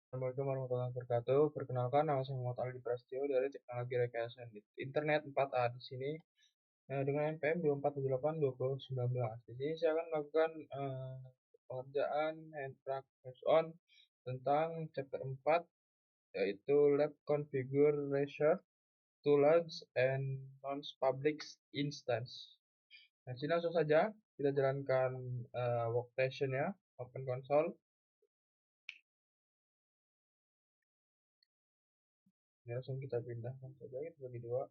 Assalamualaikum warahmatullahi wabarakatuh. Perkenalkan, nama saya Muhammad Aldi Prasetyo dari Teknologi Rekayasa Internet 4A di sini dengan NPM 2478-2019. Di sini saya akan melakukan pengerjaan hands-on tentang chapter 4 yaitu Lab Configuration to Launch and Launch Public Instance. Nah, sini langsung saja kita jalankan workstation ya, Open Console. Ini langsung kita pindahkan saja, kita bagi dua.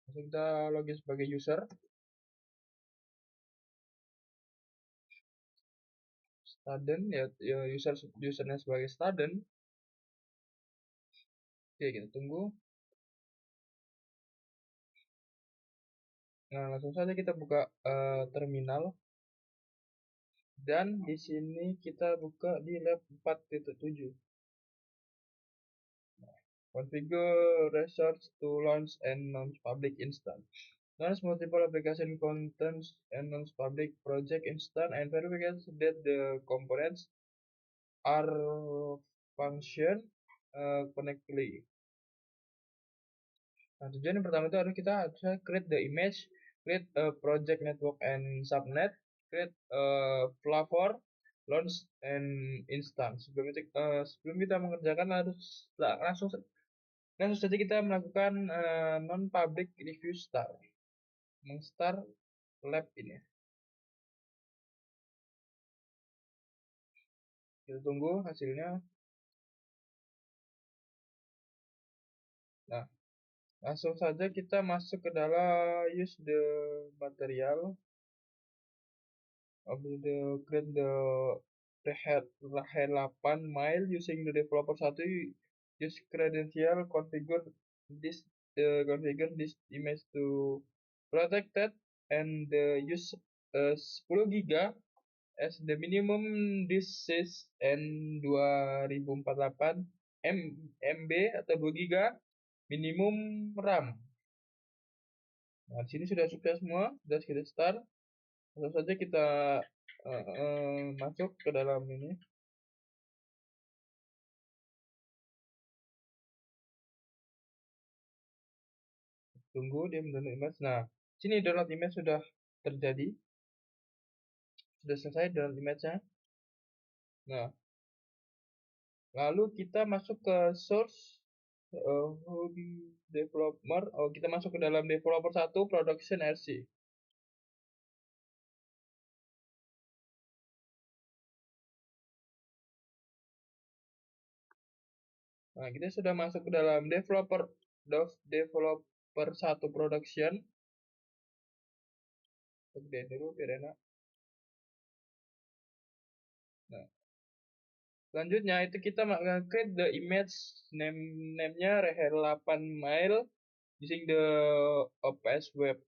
Langsung kita login sebagai user, student ya usernya sebagai student. Oke, kita tunggu. Nah, langsung saja kita buka terminal, dan di sini kita buka di lab 4.7. Configure resource to launch and launch public instance. Launch multiple application contents and launch public project instance and verify that the components are function correctly. Nah, tujuan yang pertama itu kita harus create the image, create a project network and subnet, create a flavor, launch and instance. Sebelum kita mengerjakan langsung saja kita melakukan non public review start lab ini. Kita tunggu hasilnya. Nah, langsung saja kita masuk ke dalam use the material of the create the Rehel 8 mile using the developer 1 use credential configure this image to protected and use 10 giga as the minimum disk size and 2048 MB atau 2 giga minimum RAM. Nah, di sini sudah sukses semua, sudah kita start. Langsung saja kita masuk ke dalam ini. Tunggu dia mendownload image. Nah, sini download image sudah terjadi. Sudah selesai download image-nya. Nah, lalu kita masuk ke source developer. Oh, kita masuk ke dalam developer 1 production RC. Nah, kita sudah masuk ke dalam developer 1 production. Oke, dulu biar enak. Nah, selanjutnya itu kita create the image name-nya Rehel 8 mile using the OPS web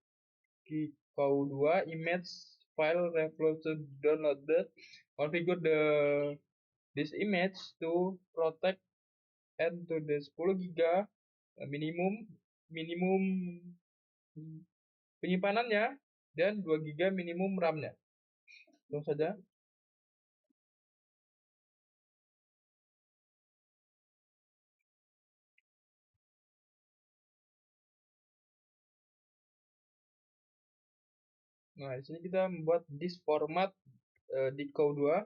key 2 image file revolution downloaded. Configure this image to protect and to the 10 giga minimum penyimpanannya dan 2 giga minimum RAM-nya. Langsung saja. Nah, di sini kita membuat disk format di key 2.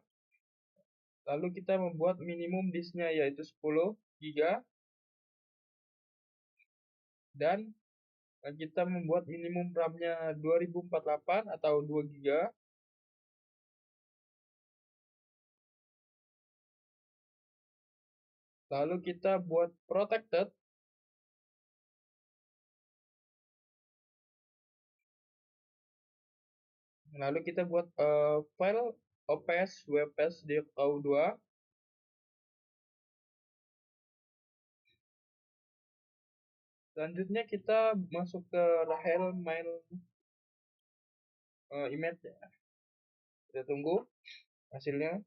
Lalu kita membuat minimum disknya yaitu 10 giga dan kita membuat minimum RAM-nya 2048 atau 2 giga. Lalu kita buat protected. Lalu kita buat file OPS WPS di key 2. Selanjutnya kita masuk ke Rahel main image. Kita tunggu hasilnya.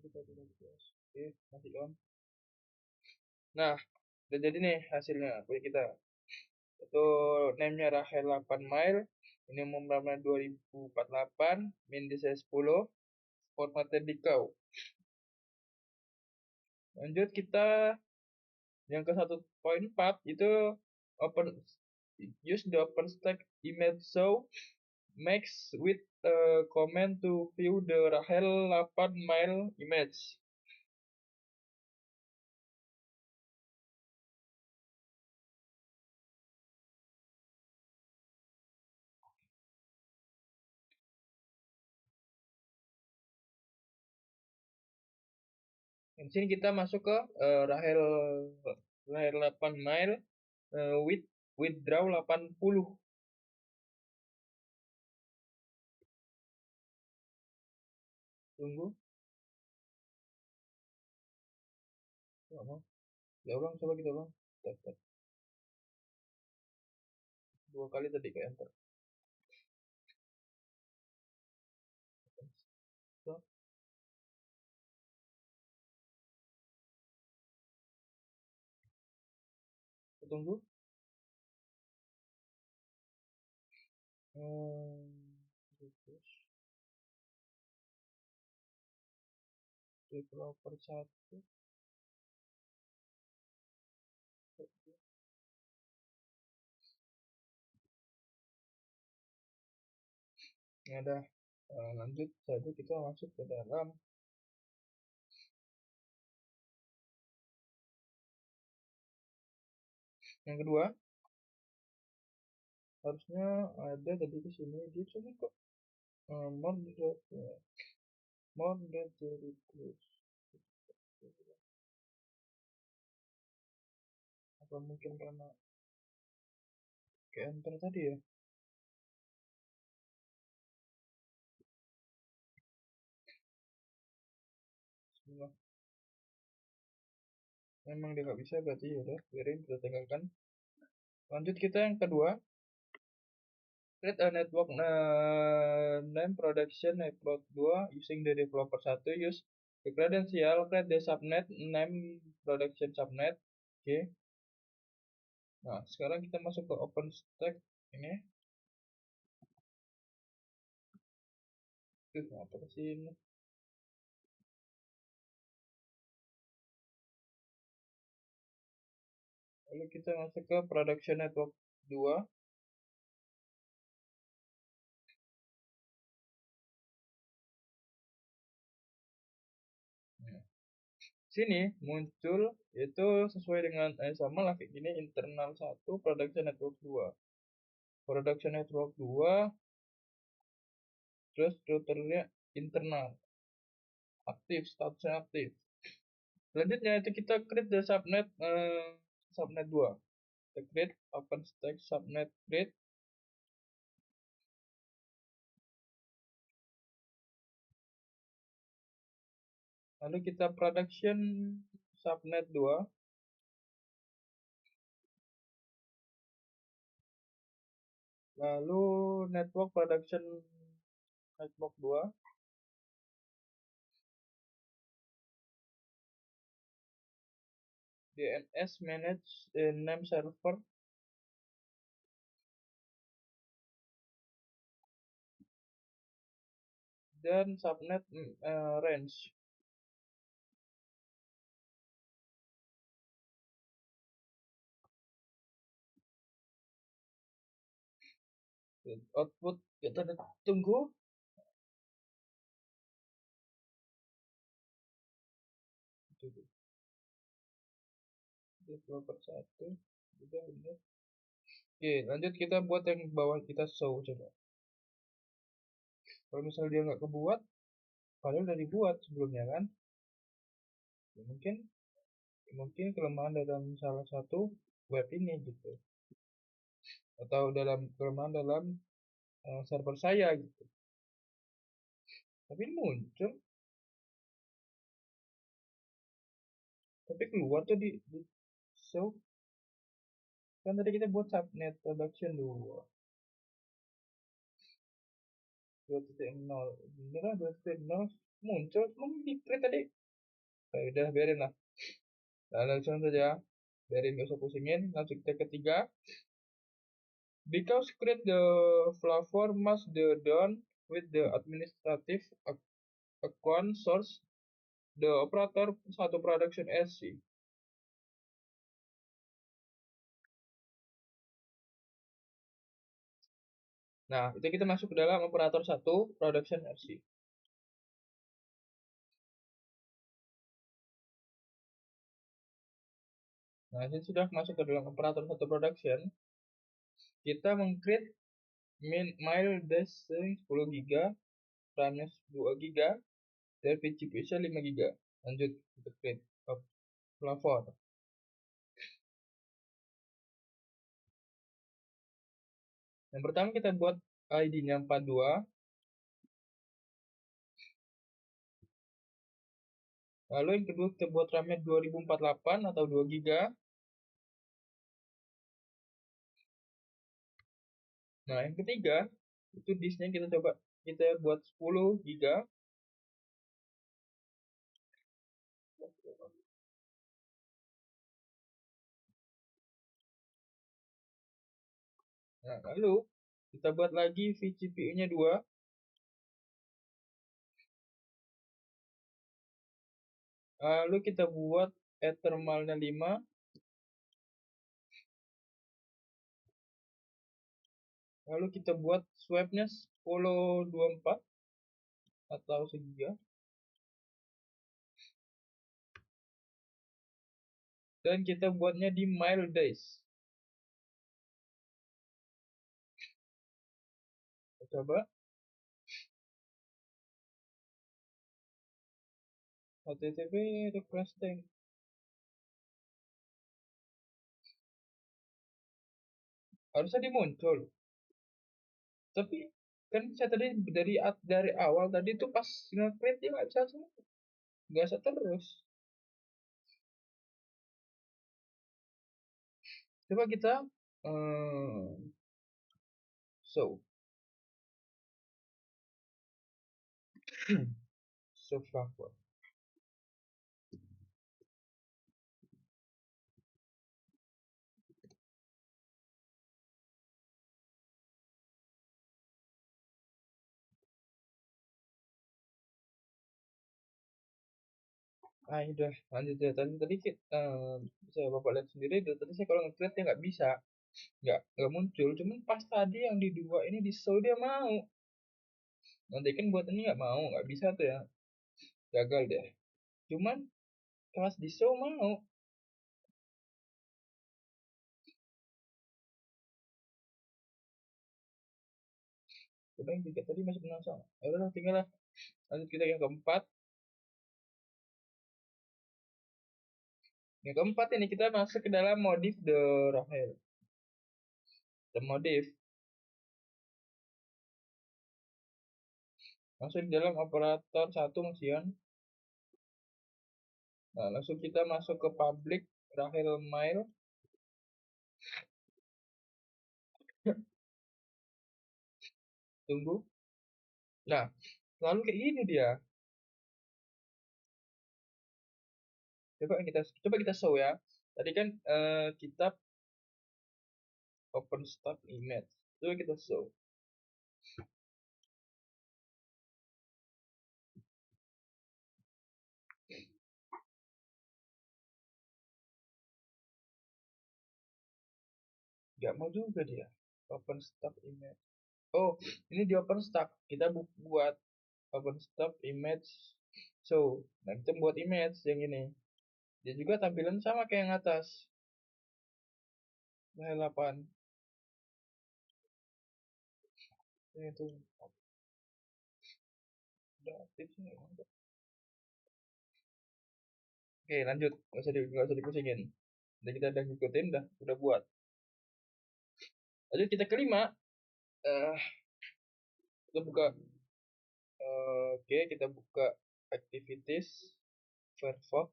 Oke, masih on. Nah, udah jadi nih hasilnya punya kita. Itu name-nya Rahel 8 Mile, ini umum ramai 2048, min di saya 10, formatnya dikau. Lanjut kita yang ke 1.4 itu open use the OpenStack image show max with comment to view the Rahel 8 Mile image. Di sini kita masuk ke Rahel 8 Mile with withdraw 80. Tunggu. Ya ulang, coba kita ulang. Tek, tek. Dua kali tadi ke enter. So, tunggu. Terus developer satu. Ya udah, lanjut saja kita masuk ke dalam yang kedua. Harusnya ada tadi di sini, dia cuma kok moderate ya. Moderate request. Apa mungkin karena ke enter tadi ya? Bismillah. Memang dia nggak bisa, berarti ya udah biarin, kita tinggalkan. Lanjut kita yang kedua. Create a network name production network 2 using the developer 1, use the credential, create the subnet name production subnet. Oke. Nah, sekarang kita masuk ke OpenStack ini. Apa sih ini? Lalu kita masuk ke production network 2. Nah, sini muncul itu sesuai dengan sama lah kayak gini, internal 1 production network 2. Production network 2 terus routernya internal aktif, statusnya aktif. Selanjutnya itu kita create the subnet subnet 2. Kita create OpenStack subnet create. Lalu kita production subnet 2. Lalu network production network 2. DNS manage name server. Dan subnet range. Output kita tunggu. Developer 1 udah bener. Oke, lanjut kita buat yang bawah, kita show coba. Kalau misalnya dia nggak kebuat, padahal udah dibuat sebelumnya kan, ya mungkin kelemahan dalam salah satu web ini gitu, atau dalam kelemahan dalam server saya gitu. Tapi ini muncul, tapi keluar tuh di show. Kan tadi kita buat subnet production dulu 2.0, beneran 2.0 muncul, belum di create tadi. Ya udah biarin lah. Nah, langsung saja, dari nggak usah pusingin, langsung kita ketiga. Because create the platform must be done with the administrative account source the operator satu production SC. Nah, itu kita masuk ke dalam operator satu production RC. Nah, ini sudah masuk ke dalam operator satu production. Kita meng-create mile dash 10 GB, RAM-nya 2 GB, dan VCPU-nya 5 GB. Lanjut, kita create plafon. Yang pertama kita buat ID-nya 42. Lalu yang kedua kita buat RAM-nya 2048 atau 2 GB. Nah, yang ketiga itu disknya kita coba kita buat 10 GB. Nah, lalu kita buat lagi vCPU-nya 2. Lalu kita buat ethermal-nya 5. Lalu kita buat swap-nya 1024 atau segiga. Dan kita buatnya di mile days. Kita coba. HTTP requesting. Harusnya dimuncul. Tapi kan saya tadi dari awal tadi tuh pas nge-create dia nggak bisa semua. Nggak bisa terus. Coba kita so so far. Udah lanjut ya. Tadi kita bisa bapak lihat sendiri. Tadi saya kalau nge-create dia nggak bisa, nggak muncul. Cuman pas tadi yang di dua ini di show dia mau. Nanti kan buat ini nggak mau, nggak bisa tuh ya, gagal deh. Cuman pas di show mau. Coba yang tiga tadi masih menang sama. Ya udah tinggal lah. Lanjut kita yang keempat. Yang keempat ini kita masuk ke dalam modif the Rahel. The modif. Masuk di dalam operator satu mesin. Nah, langsung kita masuk ke public Rahel Mail. Tunggu. Nah, lalu kayak gini dia. Coba kita show ya. Tadi kan kita open start image. Coba kita show. Gak mau juga dia. Open start image. Oh, ini di open start. Kita buat open start image. So, nah kita buat image yang ini. Dia juga tampilan sama kayak yang atas. Nah, 8. Ini tuh udah aktif sih. Oke, lanjut. Nggak usah dipusingin. Udah kita udah ngikutin, udah buat. Lanjut kita kelima. eh kita buka. Oke, kita buka activities Firefox.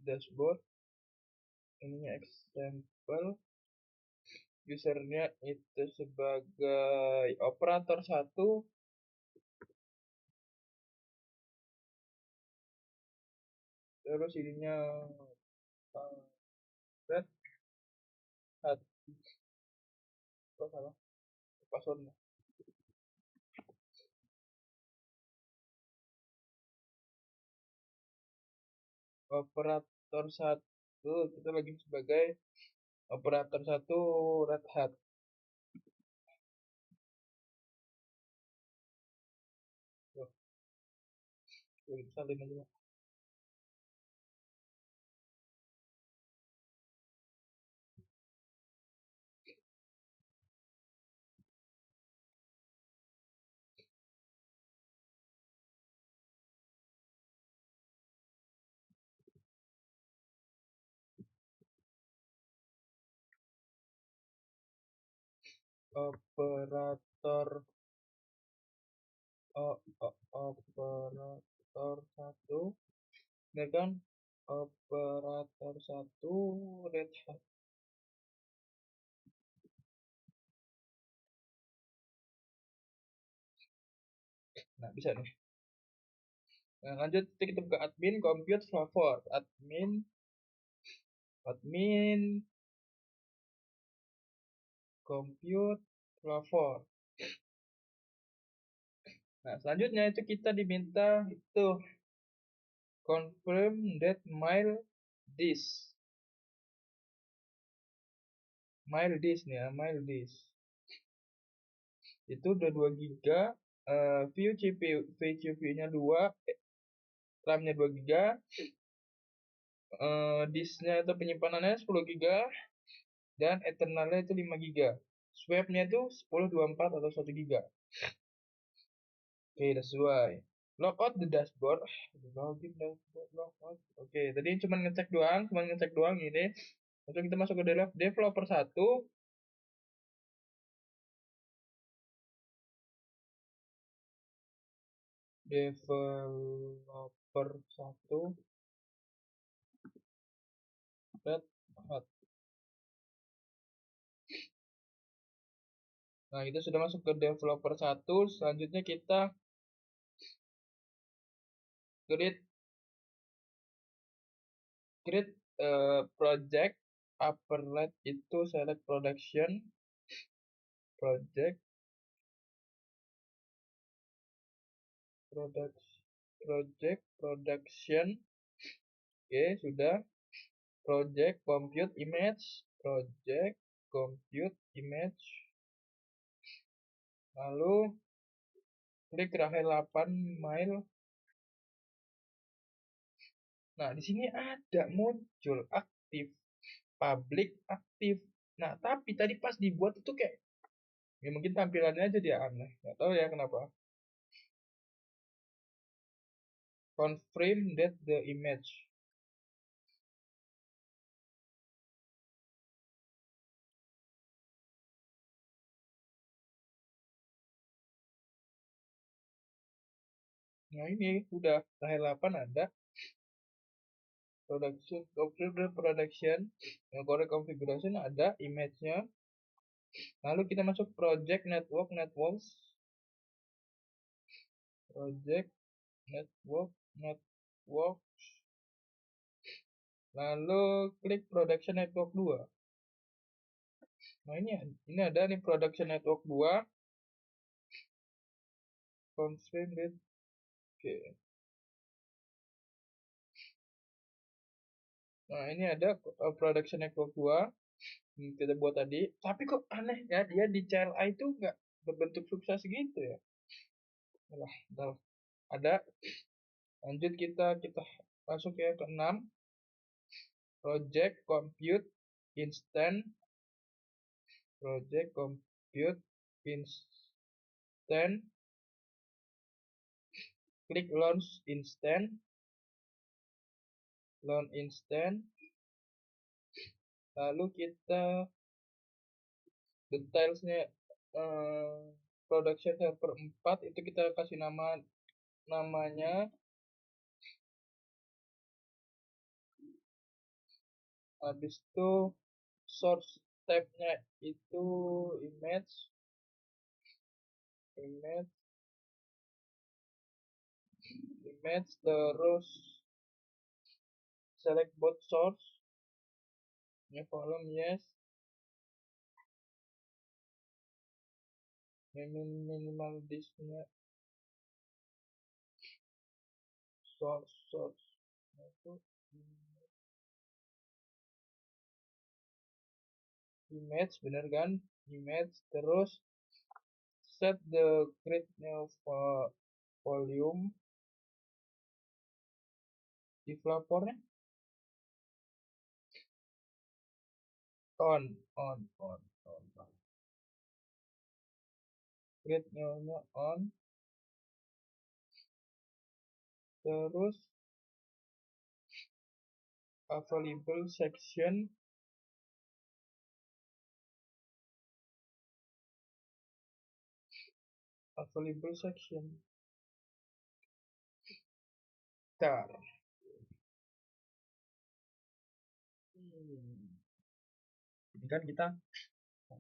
Dashboard. Ininya example. usernya itu sebagai operator 1, terus ininya red hat, kok salah passwordnya. Operator 1 kita lagi sebagai operator 1 red hat. Salin aja. Operator operator 1, ini kan operator 1 red hat. Nah, bisa nih. Nah, lanjut kita buka admin compute flavor. Admin compute flavor. Nah, selanjutnya itu kita diminta itu confirm that mail disk nih ya, mail disk itu udah 2 giga, view CPU-nya 2, RAM-nya 2 giga, disknya itu penyimpanannya 10 giga, dan eternalnya itu 5 giga. Swap-nya itu 1024 atau 1 giga. Oke, udah sesuai. Logout the dashboard. Login dashboard, logout. Oke, tadi cuma ngecek doang ini. Langsung kita masuk ke developer 1. Developer 1 red hat. Nah, kita sudah masuk ke developer 1. Selanjutnya kita create project. Upper left itu select production project production. Oke, sudah. Project compute image. Lalu klik Rahel 8 mail. Nah, di sini ada muncul aktif, public aktif. Nah, tapi tadi pas dibuat itu kayak ya mungkin tampilannya aja dia aneh. Nggak tahu ya kenapa. Confirm that the image. Nah, ini udah Rahel 8 ada. Production, yang correct configuration ada, image-nya. Lalu kita masuk project networks. Project network. Lalu klik production network 2. Nah, ini ada nih production network 2. Confirm it. Oke. Nah, ini ada production network 2 yang kita buat tadi. Tapi kok aneh ya, dia di CLI itu nggak berbentuk sukses gitu ya. Nah, ada. Lanjut kita masuk ya ke 6. Project compute instant. Klik launch instant. Lalu kita detailsnya production server 4 itu kita kasih namanya habis itu source tabnya itu image, image, image, terus select both source, ini volume yes, minimal disknya source itu image, bener kan, image, terus set the grid new volume, developernya on grid new on, terus available section, tar ini kan kita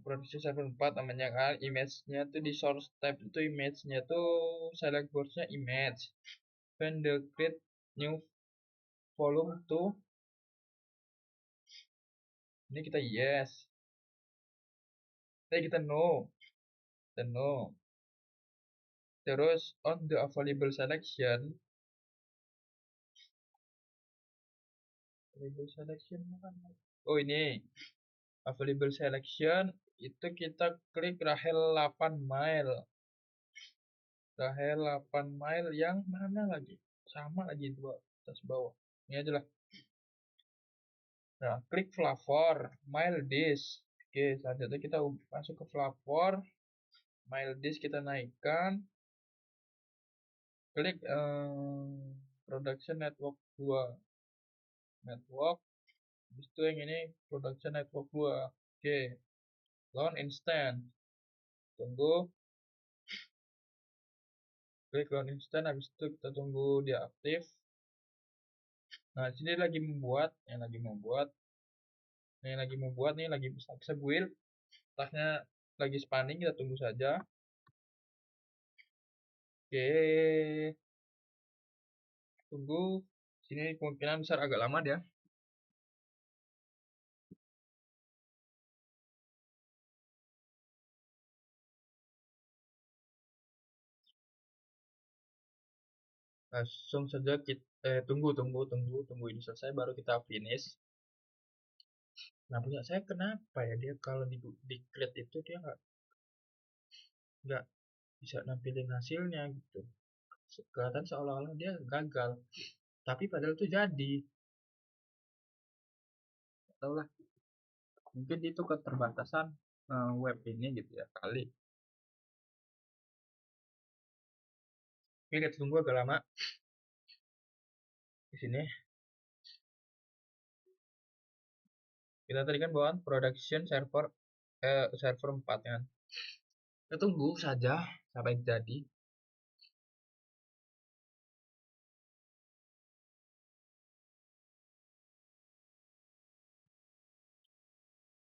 produksi server 4 namanya kan, image-nya tuh di source tab itu image-nya tuh select board-nya image, then the create new volume tuh ini kita yes, kita no, terus on the available selection, mana? Oh ini available selection itu kita klik Rahel 8 mile, Rahel 8 mile yang mana lagi, sama lagi dua atas bawah, ini aja lah. Nah, klik flavor, mile disk. Oke, selanjutnya kita masuk ke flavor, mile disk kita naikkan, klik production network 2, network, habis itu yang ini production network 2. Oke, launch instant, tunggu, klik launch instant, habis itu kita tunggu dia aktif. Nah, sini lagi membuat, yang lagi membuat nih lagi bisa build, tasnya lagi spanning, kita tunggu saja. Oke, tunggu, sini kemungkinan besar agak lama dia. Langsung saja kita tunggu ini selesai baru kita finish. Nah, punya saya kenapa ya dia kalau di create itu dia nggak bisa nampilin hasilnya gitu. Kelihatan seolah-olah dia gagal, tapi padahal itu jadi. Tahu lah, mungkin itu keterbatasan web ini gitu ya kali. Oke, kita tunggu agak lama di sini. Kita tadi kan bawaan production server 4 kan. Kita tunggu saja sampai jadi.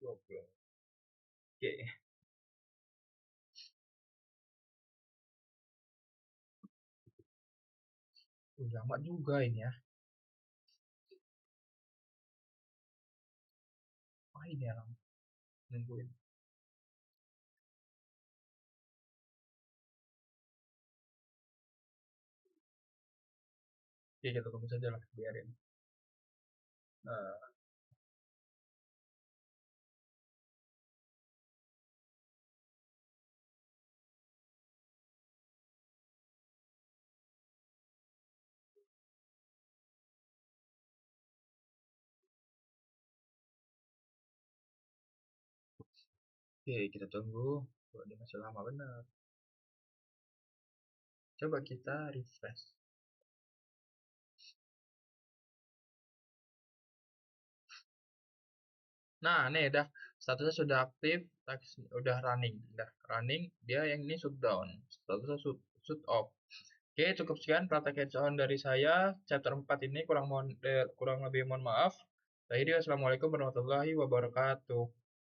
Oke. Lama juga ini ya. Apa ini ya lama nungguin. Oke, kita tunggu saja lah, biarin. Oke, kita tunggu. Kok dia masih lama benar. Coba kita refresh. Nah, nih udah statusnya sudah aktif, udah running, dia yang ini shutdown, statusnya shut off. Oke, cukup sekian praktek hands-on dari saya chapter 4 ini, kurang lebih mohon maaf. Jadi, assalamualaikum warahmatullahi wabarakatuh.